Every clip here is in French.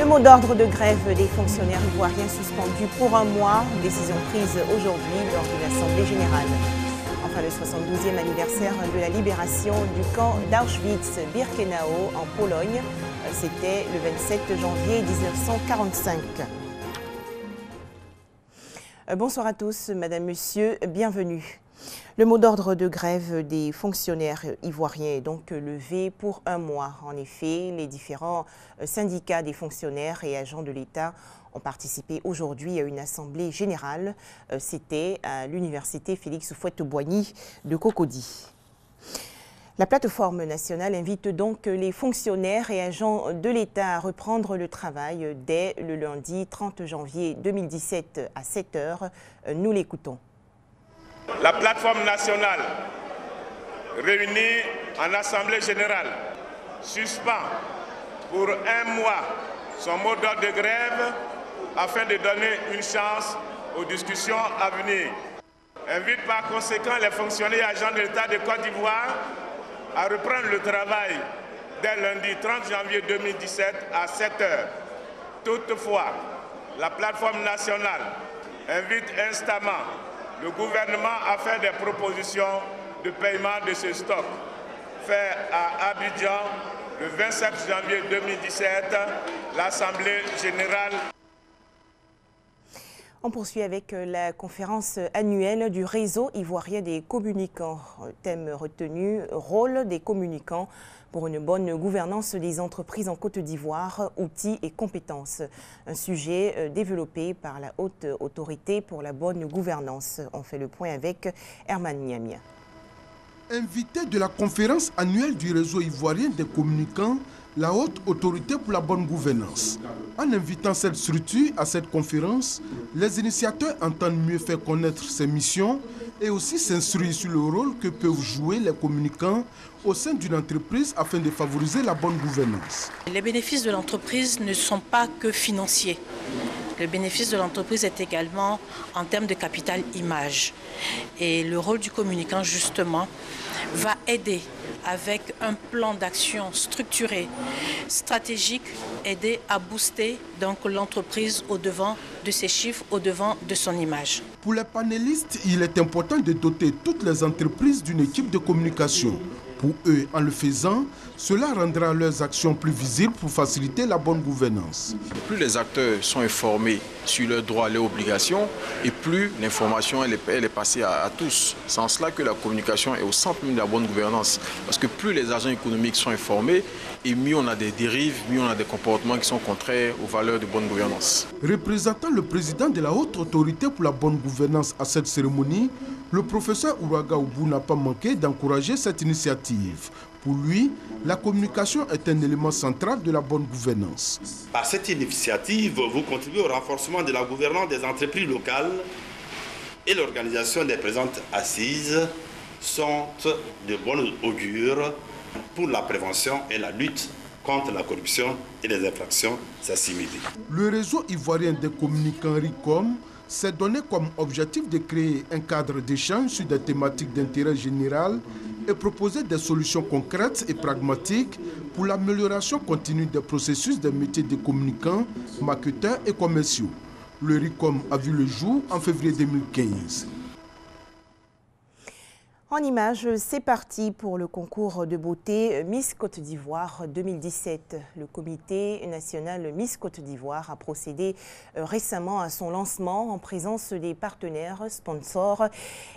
Le mot d'ordre de grève des fonctionnaires ivoiriens suspendu pour un mois, décision prise aujourd'hui lors de l'Assemblée générale. Enfin, le 72e anniversaire de la libération du camp d'Auschwitz-Birkenau en Pologne, c'était le 27 janvier 1945. Bonsoir à tous, Madame, Monsieur, bienvenue. Le mot d'ordre de grève des fonctionnaires ivoiriens est donc levé pour un mois. En effet, les différents syndicats des fonctionnaires et agents de l'État ont participé aujourd'hui à une assemblée générale. C'était à l'université Félix Houphouët-Boigny de Cocody. La plateforme nationale invite donc les fonctionnaires et agents de l'État à reprendre le travail dès le lundi 30 janvier 2017 à 7 h. Nous l'écoutons. La plateforme nationale réunie en assemblée générale suspend pour un mois son mot d'ordre de grève afin de donner une chance aux discussions à venir. Invite par conséquent les fonctionnaires et agents de l'État de Côte d'Ivoire à reprendre le travail dès lundi 30 janvier 2017 à 7 h. Toutefois, la plateforme nationale invite instamment le gouvernement à faire des propositions de paiement de ce stock. Fait à Abidjan le 27 janvier 2017, l'Assemblée générale. On poursuit avec la conférence annuelle du réseau ivoirien des communicants. Thème retenu, rôle des communicants pour une bonne gouvernance des entreprises en Côte d'Ivoire, outils et compétences. Un sujet développé par la Haute Autorité pour la bonne gouvernance. On fait le point avec Herman Niamia. Invité de la conférence annuelle du réseau ivoirien des communicants, la Haute Autorité pour la bonne gouvernance. En invitant cette structure à cette conférence, les initiateurs entendent mieux faire connaître ses missions et aussi s'instruire sur le rôle que peuvent jouer les communicants au sein d'une entreprise afin de favoriser la bonne gouvernance. Les bénéfices de l'entreprise ne sont pas que financiers. Le bénéfice de l'entreprise est également en termes de capital image. Et le rôle du communicant, justement, va aider avec un plan d'action structuré, stratégique, aider à booster l'entreprise au-devant de ses chiffres, au-devant de son image. Pour les panélistes, il est important de doter toutes les entreprises d'une équipe de communication. Pour eux, en le faisant, cela rendra leurs actions plus visibles pour faciliter la bonne gouvernance. Plus les acteurs sont informés sur leurs droits et leurs obligations, et plus l'information elle est passée à tous. C'est en cela que la communication est au centre de la bonne gouvernance. Parce que plus les agents économiques sont informés, et mieux on a des dérives, mieux on a des comportements qui sont contraires aux valeurs de bonne gouvernance. Représentant le président de la Haute Autorité pour la bonne gouvernance à cette cérémonie, le professeur Ouraga Oubou n'a pas manqué d'encourager cette initiative. Pour lui, la communication est un élément central de la bonne gouvernance. Par cette initiative, vous contribuez au renforcement de la gouvernance des entreprises locales et l'organisation des présentes assises sont de bon augure pour la prévention et la lutte contre la corruption et les infractions assimilées. Le réseau ivoirien des communicants RICOM s'est donné comme objectif de créer un cadre d'échange sur des thématiques d'intérêt général et proposer des solutions concrètes et pragmatiques pour l'amélioration continue des processus des métiers de communicants, marketeurs et commerciaux. Le RICOM a vu le jour en février 2015. En images, c'est parti pour le concours de beauté Miss Côte d'Ivoire 2017. Le comité national Miss Côte d'Ivoire a procédé récemment à son lancement en présence des partenaires, sponsors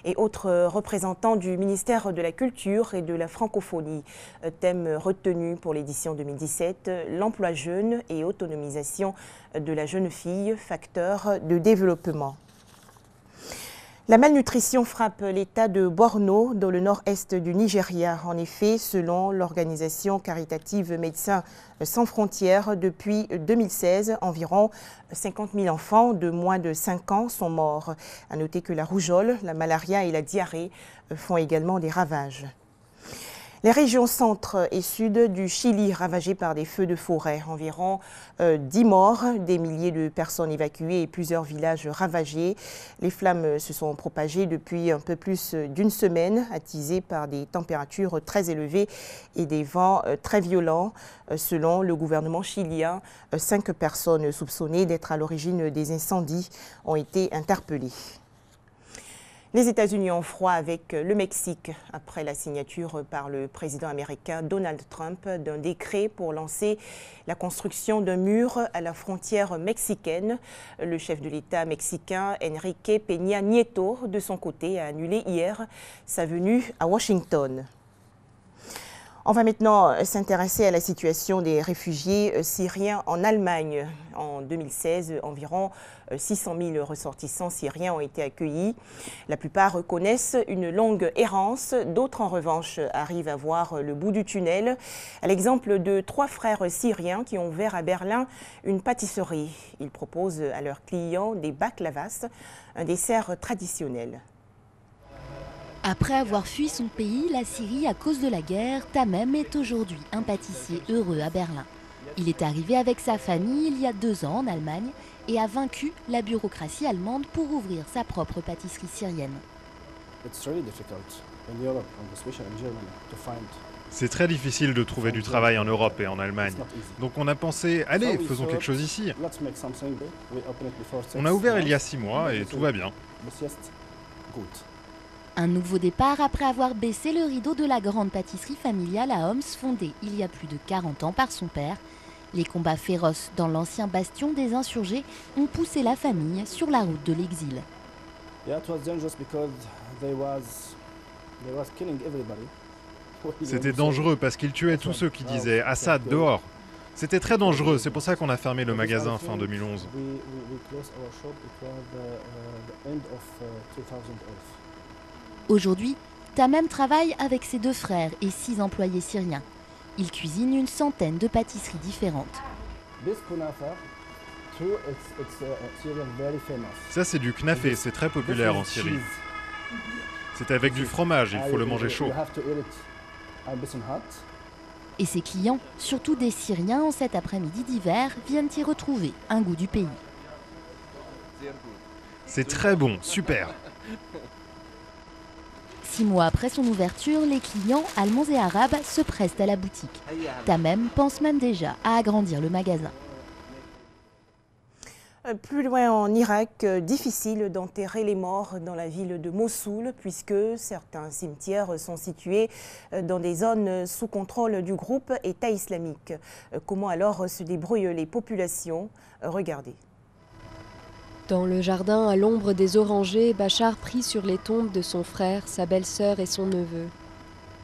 et autres représentants du ministère de la Culture et de la Francophonie. Thème retenu pour l'édition 2017, l'emploi jeune et autonomisation de la jeune fille, facteur de développement. La malnutrition frappe l'État de Borno, dans le nord-est du Nigeria. En effet, selon l'organisation caritative Médecins sans frontières, depuis 2016, environ 50 000 enfants de moins de 5 ans sont morts. À noter que la rougeole, la malaria et la diarrhée font également des ravages. Les régions centre et sud du Chili ravagées par des feux de forêt. Environ 10 morts, des milliers de personnes évacuées et plusieurs villages ravagés. Les flammes se sont propagées depuis un peu plus d'une semaine, attisées par des températures très élevées et des vents très violents. Selon le gouvernement chilien, 5 personnes soupçonnées d'être à l'origine des incendies ont été interpellées. Les États-Unis ont froid avec le Mexique après la signature par le président américain Donald Trump d'un décret pour lancer la construction d'un mur à la frontière mexicaine. Le chef de l'État mexicain Enrique Peña Nieto, de son côté, a annulé hier sa venue à Washington. On va maintenant s'intéresser à la situation des réfugiés syriens en Allemagne. En 2016, environ 600 000 ressortissants syriens ont été accueillis. La plupart connaissent une longue errance. D'autres, en revanche, arrivent à voir le bout du tunnel. À l'exemple de 3 frères syriens qui ont ouvert à Berlin une pâtisserie. Ils proposent à leurs clients des baklavas, un dessert traditionnel. Après avoir fui son pays, la Syrie à cause de la guerre, Tamem est aujourd'hui un pâtissier heureux à Berlin. Il est arrivé avec sa famille il y a 2 ans en Allemagne et a vaincu la bureaucratie allemande pour ouvrir sa propre pâtisserie syrienne. C'est très difficile de trouver du travail en Europe et en Allemagne. Donc on a pensé, allez, faisons quelque chose ici. On a ouvert il y a 6 mois et tout va bien. Un nouveau départ après avoir baissé le rideau de la grande pâtisserie familiale à Homs, fondée il y a plus de 40 ans par son père. Les combats féroces dans l'ancien bastion des insurgés ont poussé la famille sur la route de l'exil. C'était dangereux parce qu'ils tuaient tous ceux qui disaient « Assad, dehors !» C'était très dangereux, c'est pour ça qu'on a fermé le magasin fin 2011. Aujourd'hui, Tamem travaille avec ses 2 frères et 6 employés syriens. Il cuisine une centaine de pâtisseries différentes. Ça c'est du knafé, c'est très populaire en Syrie. C'est avec du fromage, il faut le manger chaud. Et ses clients, surtout des Syriens en cet après-midi d'hiver, viennent y retrouver un goût du pays. C'est très bon, super. 6 mois après son ouverture, les clients allemands et arabes se pressent à la boutique. Tamem pense même déjà à agrandir le magasin. Plus loin en Irak, difficile d'enterrer les morts dans la ville de Mossoul puisque certains cimetières sont situés dans des zones sous contrôle du groupe État islamique. Comment alors se débrouillent les populations? Regardez. Dans le jardin, à l'ombre des orangers, Bachar prie sur les tombes de son frère, sa belle-sœur et son neveu.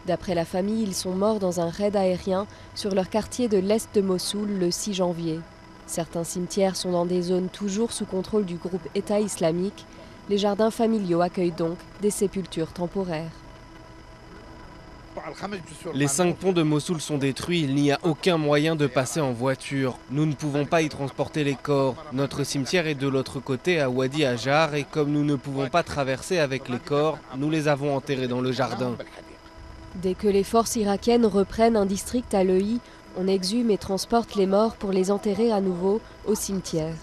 D'après la famille, ils sont morts dans un raid aérien sur leur quartier de l'est de Mossoul le 6 janvier. Certains cimetières sont dans des zones toujours sous contrôle du groupe État islamique. Les jardins familiaux accueillent donc des sépultures temporaires. Les 5 ponts de Mossoul sont détruits, il n'y a aucun moyen de passer en voiture. Nous ne pouvons pas y transporter les corps. Notre cimetière est de l'autre côté, à Wadi Hajar, et comme nous ne pouvons pas traverser avec les corps, nous les avons enterrés dans le jardin. Dès que les forces irakiennes reprennent un district à l'EI, on exhume et transporte les morts pour les enterrer à nouveau au cimetière.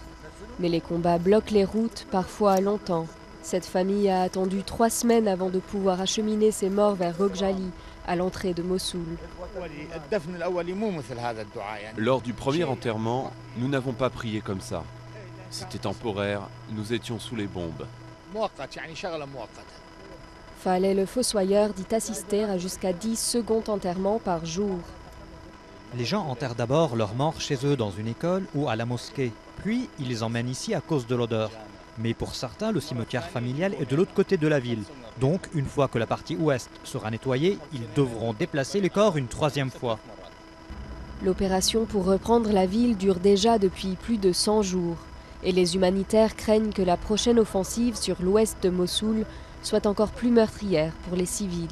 Mais les combats bloquent les routes, parfois longtemps. Cette famille a attendu 3 semaines avant de pouvoir acheminer ses morts vers Rogjali, à l'entrée de Mossoul. Lors du premier enterrement, nous n'avons pas prié comme ça. C'était temporaire, nous étions sous les bombes. Faleh le fossoyeur dit assister à jusqu'à 10 seconds enterrements par jour. Les gens enterrent d'abord leurs morts chez eux dans une école ou à la mosquée. Puis, ils les emmènent ici à cause de l'odeur. Mais pour certains, le cimetière familial est de l'autre côté de la ville. Donc, une fois que la partie ouest sera nettoyée, ils devront déplacer les corps une 3e fois. L'opération pour reprendre la ville dure déjà depuis plus de 100 jours. Et les humanitaires craignent que la prochaine offensive sur l'ouest de Mossoul soit encore plus meurtrière pour les civils.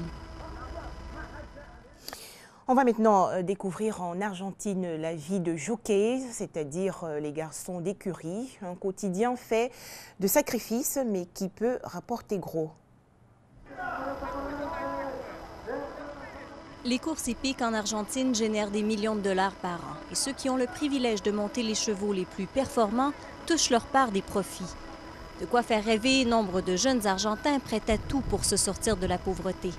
On va maintenant découvrir en Argentine la vie de jockey, c'est-à-dire les garçons d'écurie. Un quotidien fait de sacrifices, mais qui peut rapporter gros. Les courses hippiques en Argentine génèrent des millions de dollars par an. Et ceux qui ont le privilège de monter les chevaux les plus performants touchent leur part des profits. De quoi faire rêver nombre de jeunes Argentins prêts à tout pour se sortir de la pauvreté.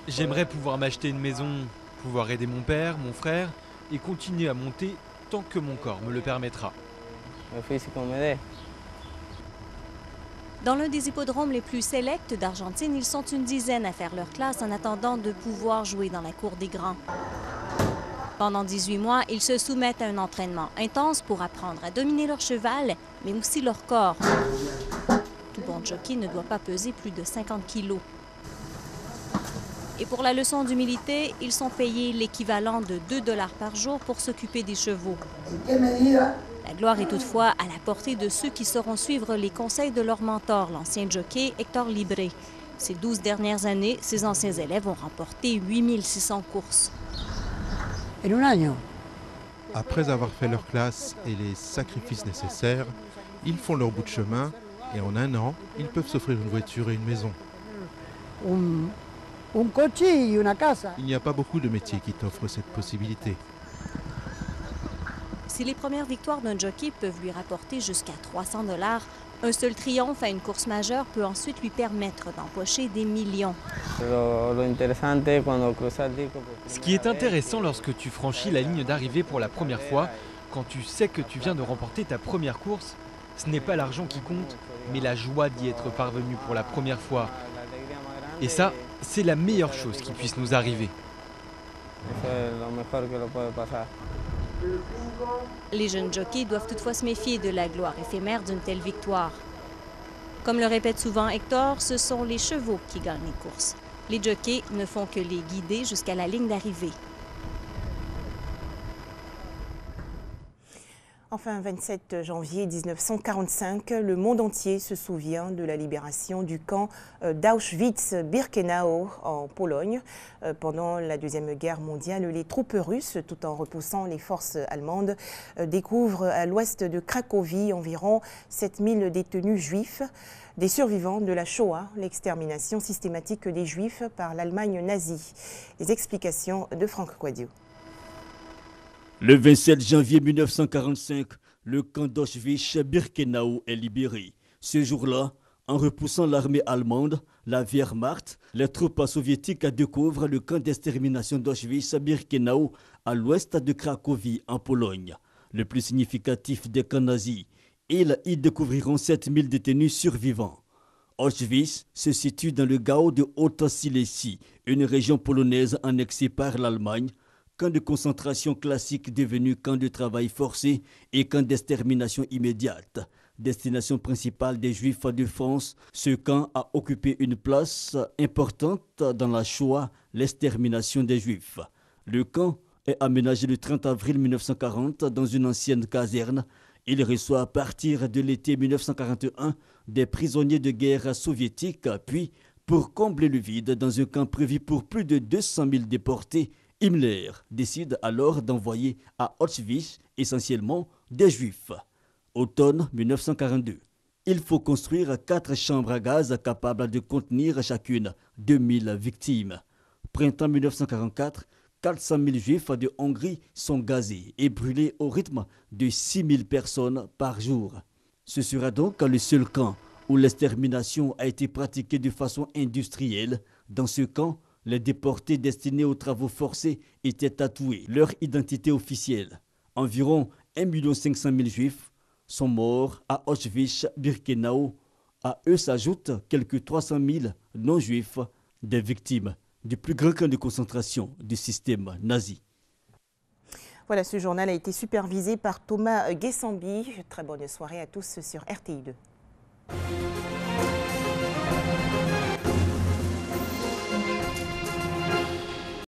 J'aimerais pouvoir m'acheter une maison, pouvoir aider mon père, mon frère et continuer à monter tant que mon corps me le permettra. Dans l'un des hippodromes les plus sélects d'Argentine, ils sont une dizaine à faire leur classe en attendant de pouvoir jouer dans la cour des grands. Pendant 18 mois, ils se soumettent à un entraînement intense pour apprendre à dominer leur cheval, mais aussi leur corps. Tout bon jockey ne doit pas peser plus de 50 kilos. Et pour la leçon d'humilité, ils sont payés l'équivalent de 2 $ par jour pour s'occuper des chevaux. La gloire est toutefois à la portée de ceux qui sauront suivre les conseils de leur mentor, l'ancien jockey Héctor Libre. Ces 12 dernières années, ses anciens élèves ont remporté 8600 courses. Après avoir fait leur classe et les sacrifices nécessaires, ils font leur bout de chemin et en un an, ils peuvent s'offrir une voiture et une maison. Il n'y a pas beaucoup de métiers qui t'offrent cette possibilité. Si les premières victoires d'un jockey peuvent lui rapporter jusqu'à 300 $, un seul triomphe à une course majeure peut ensuite lui permettre d'empocher des millions. Ce qui est intéressant lorsque tu franchis la ligne d'arrivée pour la première fois, quand tu sais que tu viens de remporter ta première course, ce n'est pas l'argent qui compte, mais la joie d'y être parvenu pour la première fois. Et ça, c'est la meilleure chose qui puisse nous arriver. Les jeunes jockeys doivent toutefois se méfier de la gloire éphémère d'une telle victoire. Comme le répète souvent Hector, ce sont les chevaux qui gagnent les courses. Les jockeys ne font que les guider jusqu'à la ligne d'arrivée. Enfin, 27 janvier 1945, le monde entier se souvient de la libération du camp d'Auschwitz-Birkenau en Pologne. Pendant la Deuxième Guerre mondiale, les troupes russes, tout en repoussant les forces allemandes, découvrent à l'ouest de Cracovie environ 7000 détenus juifs. Des survivants de la Shoah, l'extermination systématique des Juifs par l'Allemagne nazie. Les explications de Franck Quadio. Le 27 janvier 1945, le camp d'Auschwitz-Birkenau est libéré. Ce jour-là, en repoussant l'armée allemande, la Wehrmacht, les troupes soviétiques découvrent le camp d'extermination d'Auschwitz-Birkenau à l'ouest de Cracovie, en Pologne. Le plus significatif des camps nazis. Ils y découvriront 7000 détenus survivants. Auschwitz se situe dans le Gau de Haute-Silésie, une région polonaise annexée par l'Allemagne, camp de concentration classique devenu camp de travail forcé et camp d'extermination immédiate. Destination principale des Juifs de France, ce camp a occupé une place importante dans la Shoah, l'extermination des Juifs. Le camp est aménagé le 30 avril 1940 dans une ancienne caserne. Il reçoit à partir de l'été 1941 des prisonniers de guerre soviétiques, puis, pour combler le vide dans un camp prévu pour plus de 200 000 déportés, Himmler décide alors d'envoyer à Auschwitz essentiellement des Juifs. Automne 1942. Il faut construire 4 chambres à gaz capables de contenir chacune 2000 victimes. Printemps 1944, 400 000 Juifs de Hongrie sont gazés et brûlés au rythme de 6000 personnes par jour. Ce sera donc le seul camp où l'extermination a été pratiquée de façon industrielle. Dans ce camp, les déportés destinés aux travaux forcés étaient tatoués. Leur identité officielle. Environ 1 500 000 Juifs sont morts à Auschwitz-Birkenau. À eux s'ajoutent quelques 300 000 non-juifs, des victimes du plus grand camp de concentration du système nazi. Voilà, ce journal a été supervisé par Thomas Guessambi. Très bonne soirée à tous sur RTI2.